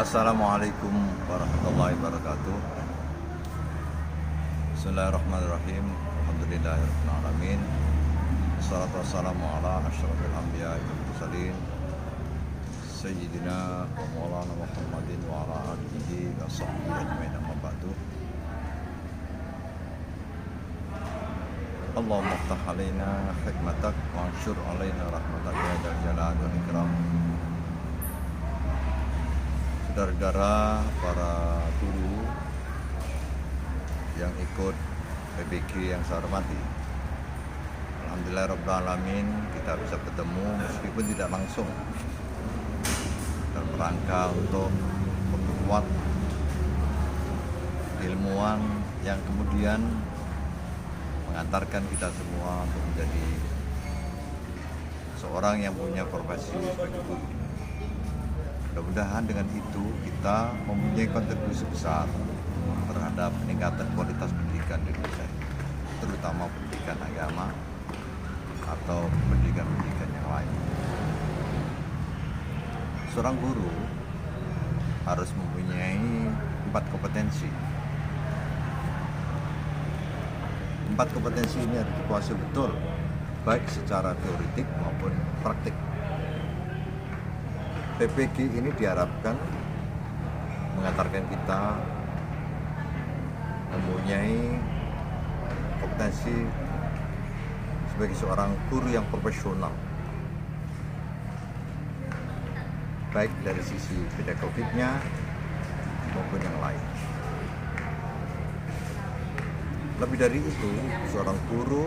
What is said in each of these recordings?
Assalamualaikum warahmatullahi wabarakatuh. Bismillahirrahmanirrahim. Alhamdulillahirabbil alamin. Wassalatu wassalamu ala asyrofil anbiya'i wal mursalin sayyidina wa maulana Muhammadin wa ala alihi wa sahbihi ajmain, amma ba'du. Allahumma iftah alaina hikmatak wa ansyur alaina rahmatak ya dzal jalali wal ikram. Saudara-saudara, para guru yang ikut PBG yang saya hormati, alhamdulillah rabbil alamin, kita bisa bertemu meskipun tidak langsung dalam rangka untuk memperkuat ilmuwan yang kemudian mengantarkan kita semua untuk menjadi seorang yang punya profesi sebagai guru. Mudah-mudahan dengan itu kita mempunyai kontribusi besar terhadap peningkatan kualitas pendidikan di Indonesia, terutama pendidikan agama atau pendidikan-pendidikan yang lain. Seorang guru harus mempunyai 4 kompetensi. 4 kompetensi ini harus dikuasai betul, baik secara teoretik maupun praktik. PPG ini diharapkan mengantarkan kita mempunyai kompetensi sebagai seorang guru yang profesional, baik dari sisi pedagogiknya maupun yang lain. Lebih dari itu, seorang guru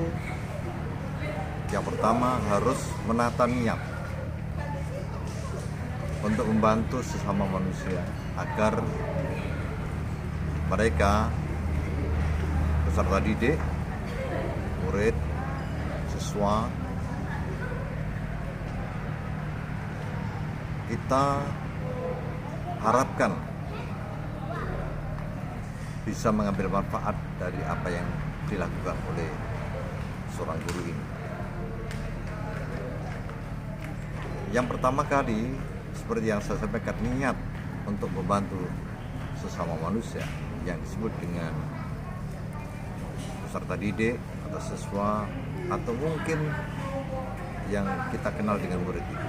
yang pertama harus menata niat untuk membantu sesama manusia agar mereka, peserta didik, murid, siswa, kita harapkan bisa mengambil manfaat dari apa yang dilakukan oleh seorang guru ini. Yang pertama kali, seperti yang saya sampaikan, niat untuk membantu sesama manusia yang disebut dengan peserta didik atau siswa atau mungkin yang kita kenal dengan murid itu.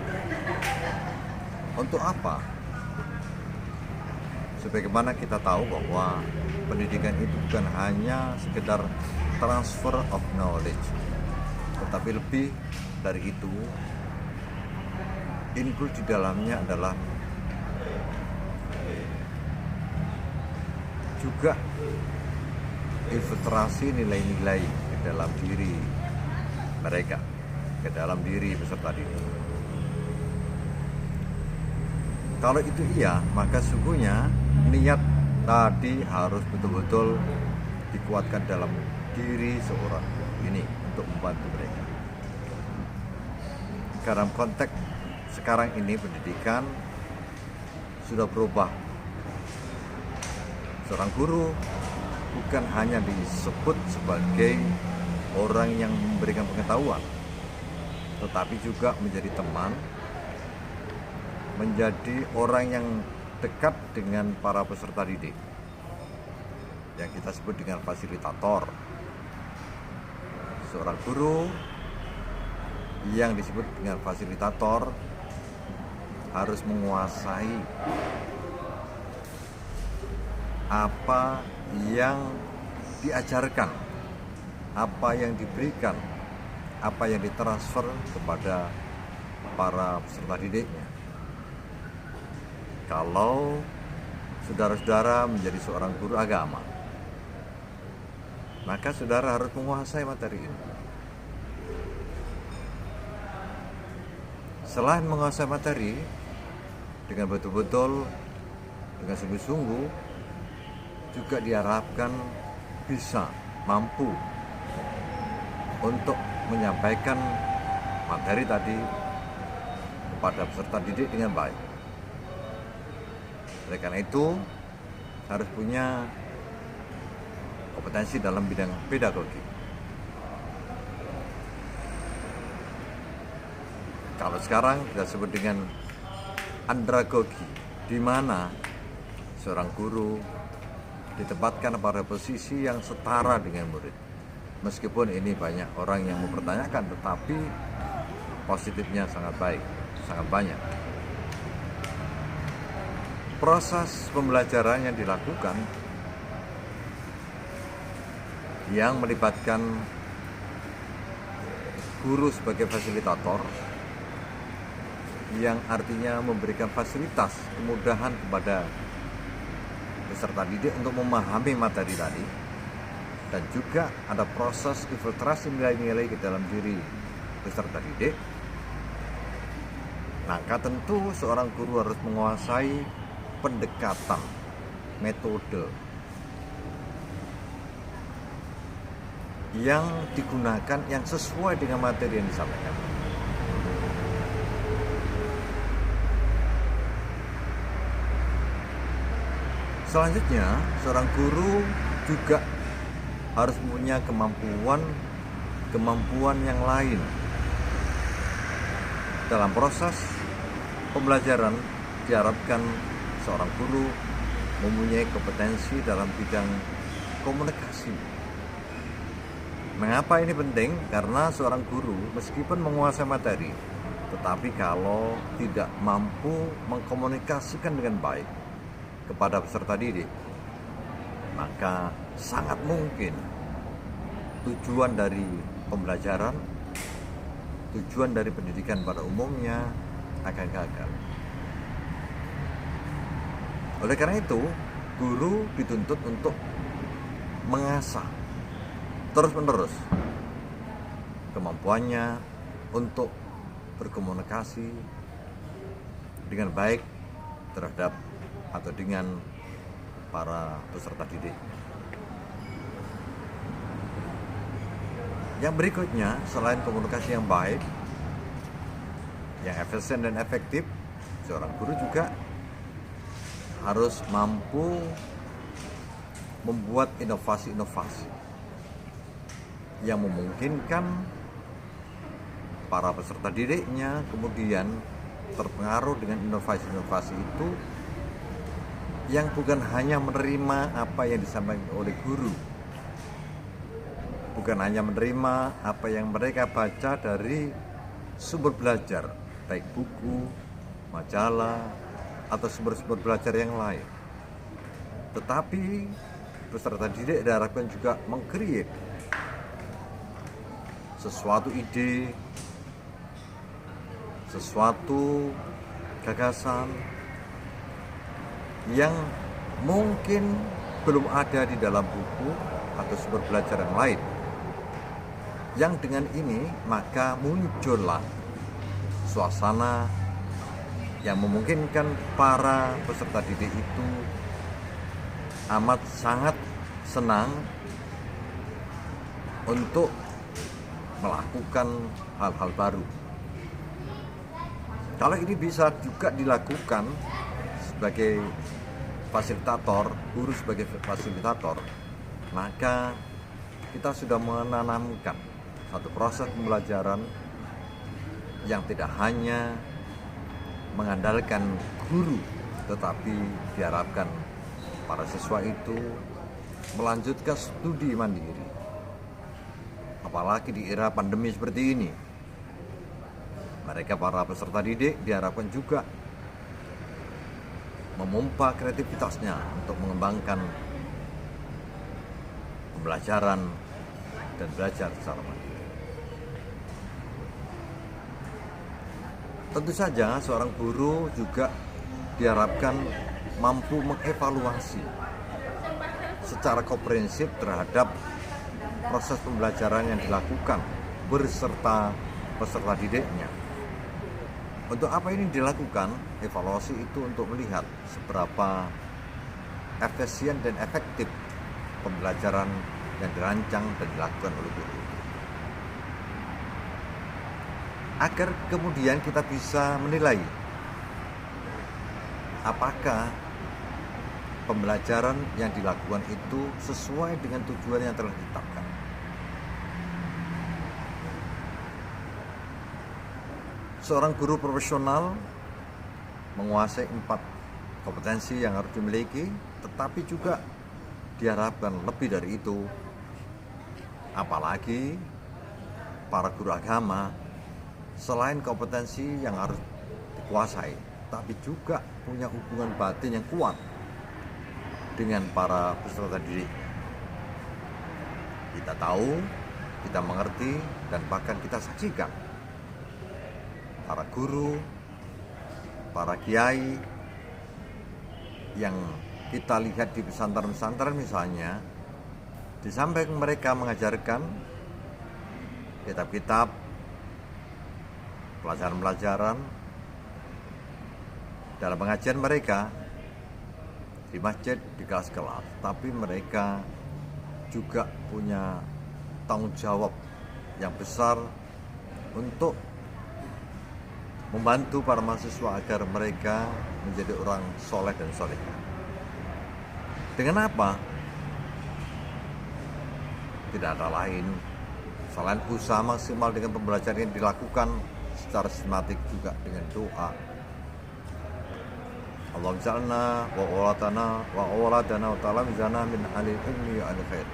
Untuk apa? Sebagaimana kita tahu bahwa pendidikan itu bukan hanya sekedar transfer of knowledge, tetapi lebih dari itu. Include di dalamnya adalah juga infiltrasi nilai-nilai ke dalam diri mereka, ke dalam diri peserta didik. Kalau itu iya, maka sungguhnya niat tadi harus betul-betul dikuatkan dalam diri seorang ini untuk membantu mereka. Dalam konteks sekarang ini pendidikan sudah berubah. Seorang guru bukan hanya disebut sebagai orang yang memberikan pengetahuan, tetapi juga menjadi teman, menjadi orang yang dekat dengan para peserta didik, yang kita sebut dengan fasilitator. Seorang guru yang disebut dengan fasilitator harus menguasai apa yang diajarkan, apa yang diberikan, apa yang ditransfer kepada para peserta didiknya. Kalau saudara-saudara menjadi seorang guru agama, maka saudara harus menguasai materi ini. Selain menguasai materi dengan betul-betul, dengan sungguh-sungguh, juga diharapkan bisa mampu untuk menyampaikan materi tadi kepada peserta didik dengan baik. Oleh karena itu, harus punya kompetensi dalam bidang pedagogi. Kalau sekarang kita sebut dengan andragogi, di mana seorang guru ditempatkan pada posisi yang setara dengan murid. Meskipun ini banyak orang yang mempertanyakan, tetapi positifnya sangat baik, sangat banyak. Proses pembelajaran yang dilakukan yang melibatkan guru sebagai fasilitator, yang artinya memberikan fasilitas kemudahan kepada peserta didik untuk memahami materi tadi, dan juga ada proses infiltrasi nilai-nilai ke dalam diri peserta didik. Maka tentu seorang guru harus menguasai pendekatan, metode yang digunakan yang sesuai dengan materi yang disampaikan. Selanjutnya, seorang guru juga harus punya kemampuan yang lain. Dalam proses pembelajaran diharapkan seorang guru mempunyai kompetensi dalam bidang komunikasi. Mengapa ini penting? Karena seorang guru meskipun menguasai materi, tetapi kalau tidak mampu mengkomunikasikan dengan baik kepada peserta didik, maka sangat mungkin tujuan dari pembelajaran, tujuan dari pendidikan pada umumnya akan gagal. Oleh karena itu, guru dituntut untuk mengasah terus-menerus kemampuannya untuk berkomunikasi dengan baik terhadap atau dengan para peserta didik. Yang berikutnya, selain komunikasi yang baik, yang efisien dan efektif, seorang guru juga harus mampu membuat inovasi-inovasi yang memungkinkan para peserta didiknya kemudian terpengaruh dengan inovasi-inovasi itu, yang bukan hanya menerima apa yang disampaikan oleh guru, bukan hanya menerima apa yang mereka baca dari sumber belajar, baik buku, majalah, atau sumber-sumber belajar yang lain. Tetapi peserta didik diharapkan juga meng-create sesuatu ide, sesuatu gagasan yang mungkin belum ada di dalam buku atau sumber belajar yang lain. Yang dengan ini maka muncullah suasana yang memungkinkan para peserta didik itu amat sangat senang untuk melakukan hal-hal baru. Kalau ini bisa juga dilakukan sebagai fasilitator, guru sebagai fasilitator, maka kita sudah menanamkan satu proses pembelajaran yang tidak hanya mengandalkan guru, tetapi diharapkan para siswa itu melanjutkan studi mandiri. Apalagi di era pandemi seperti ini, mereka para peserta didik diharapkan juga memompa kreativitasnya untuk mengembangkan pembelajaran dan belajar secara mandiri. Tentu saja seorang guru juga diharapkan mampu mengevaluasi secara komprehensif terhadap proses pembelajaran yang dilakukan beserta peserta didiknya. Untuk apa ini dilakukan? Evaluasi itu untuk melihat seberapa efisien dan efektif pembelajaran yang dirancang dan dilakukan oleh guru, agar kemudian kita bisa menilai apakah pembelajaran yang dilakukan itu sesuai dengan tujuan yang telah ditetapkan. Seorang guru profesional menguasai 4 kompetensi yang harus dimiliki, tetapi juga diharapkan lebih dari itu. Apalagi para guru agama, selain kompetensi yang harus dikuasai, tapi juga punya hubungan batin yang kuat dengan para peserta didik. Kita tahu, kita mengerti, dan bahkan kita saksikan para guru, para kiai yang kita lihat di pesantren-pesantren misalnya, di samping mereka mengajarkan kitab-kitab, pelajaran-pelajaran dalam pengajian mereka di masjid, di kelas-kelas, tapi mereka juga punya tanggung jawab yang besar untuk membantu para mahasiswa agar mereka menjadi orang soleh dan solehah. Dengan apa? Tidak ada lain selain usaha maksimal dengan pembelajaran yang dilakukan secara sistematik, juga dengan doa. Allahumma ja'alna wa auladana wa talamizana min ahli ilmi wa ahli khair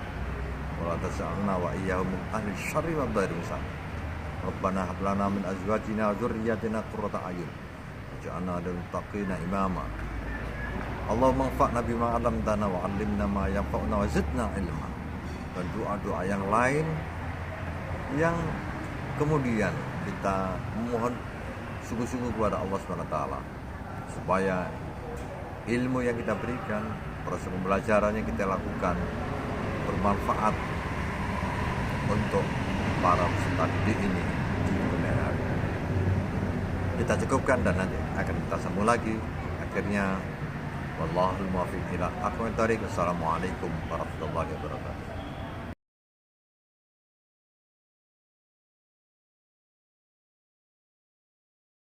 wa la taj'alna wa iyyahum min ahli syarri wa dhairi misal. Rabbana hab lana min azwajina wa dzurriyyatina qurrata a'yun waj'alna lil muttaqina imama. Allahumma anfa'na bima 'allamtana wa 'allimna ma yanfa'una wa zidna ilma. Dan doa-doa yang lain yang kemudian kita memohon sungguh-sungguh kepada Allah SWT supaya ilmu yang kita berikan, proses pembelajaran yang kita lakukan bermanfaat untuk para peserta didik ini di kemudian hari. Kita cukupkan dan nanti akan kita sambung lagi. Akhirnya wallahul muwaffiq ila aqwamit thoriq. Wassalamualaikum warahmatullahi wabarakatuh.